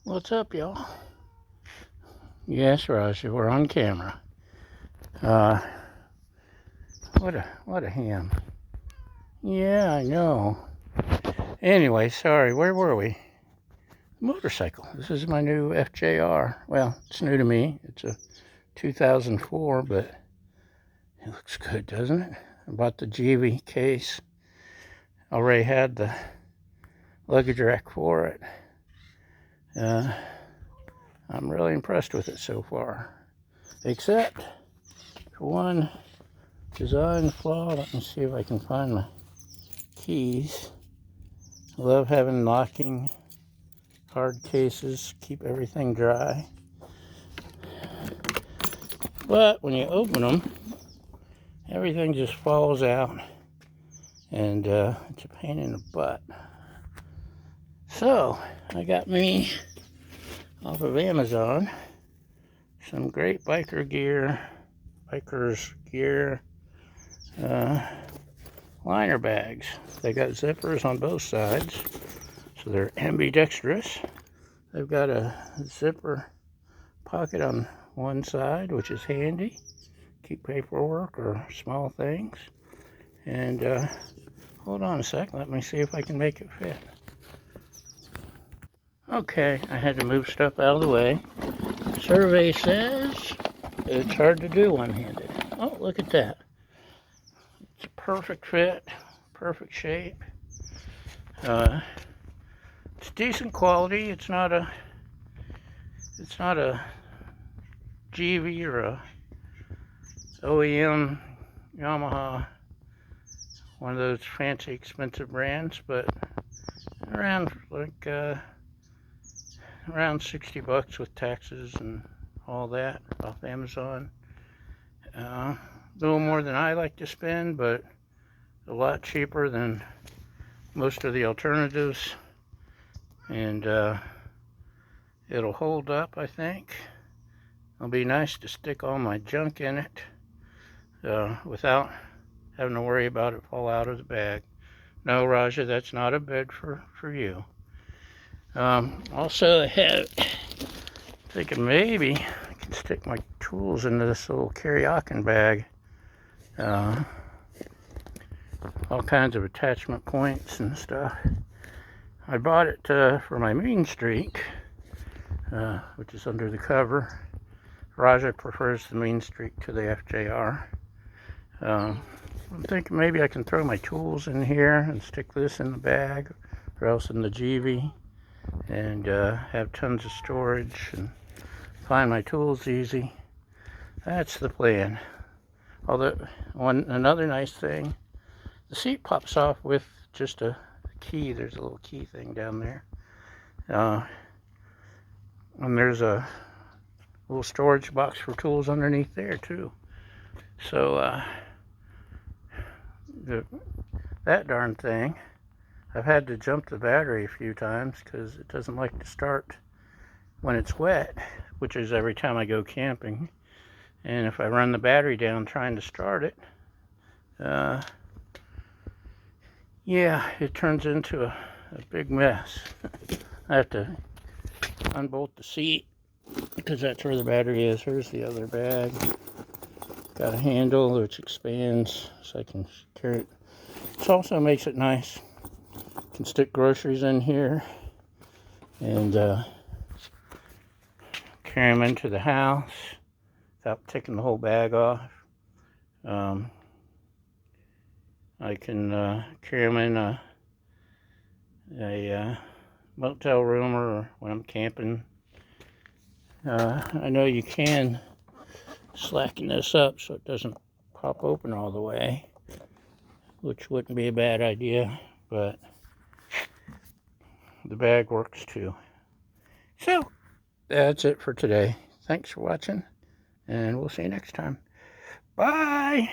What's up, y'all? Yes, Roger, we're on camera. What a ham. Yeah, I know. Anyway, sorry, where were we? Motorcycle. This is my new FJR. Well, it's new to me. It's a 2004, but it looks good, doesn't it? I bought the GV case. Already had the luggage rack for it. I'm really impressed with it so far. Except for one design flaw. Let me see if I can find my keys. I love having locking hard cases, keep everything dry. But when you open them, everything just falls out, and it's a pain in the butt. So I got me off of Amazon some great biker's gear liner bags. They got zippers on both sides, so they're ambidextrous. They've got a zipper pocket on one side, which is handy. Keep paperwork or small things. And hold on a sec, let me see if I can make it fit. Okay, I had to move stuff out of the way. Survey says it's hard to do one-handed. Oh, look at that. It's a perfect fit, perfect shape. It's decent quality. It's not a GV or a OEM Yamaha, one of those fancy expensive brands, but around around $60 with taxes and all that off Amazon. A little more than I like to spend, but a lot cheaper than most of the alternatives, and it'll hold up, I think. It'll be nice to stick all my junk in it without having to worry about it fall out of the bag. No, Raja, that's not a bed for you. Also, I have thinking maybe I can stick my tools into this little karaoke bag. All kinds of attachment points and stuff. I bought it for my Mean Streak, which is under the cover. Raja prefers the Mean Streak to the FJR. I'm thinking maybe I can throw my tools in here and stick this in the bag, or else in the GV, and have tons of storage and find my tools easy. That's the plan. Although, another nice thing, the seat pops off with just a key. There's a little key thing down there. And there's a little storage box for tools underneath there too. So that darn thing, I've had to jump the battery a few times because it doesn't like to start when it's wet, which is every time I go camping. And if I run the battery down trying to start it, yeah, it turns into a big mess. I have to unbolt the seat because that's where the battery is. Here's the other bag. Got a handle which expands so I can carry it. This also makes it nice. Can stick groceries in here and carry them into the house without taking the whole bag off. I can carry them in a motel room or when I'm camping. I know you can slacken this up so it doesn't pop open all the way, which wouldn't be a bad idea, but the bag works too. So that's it for today. Thanks for watching, and we'll see you next time. Bye.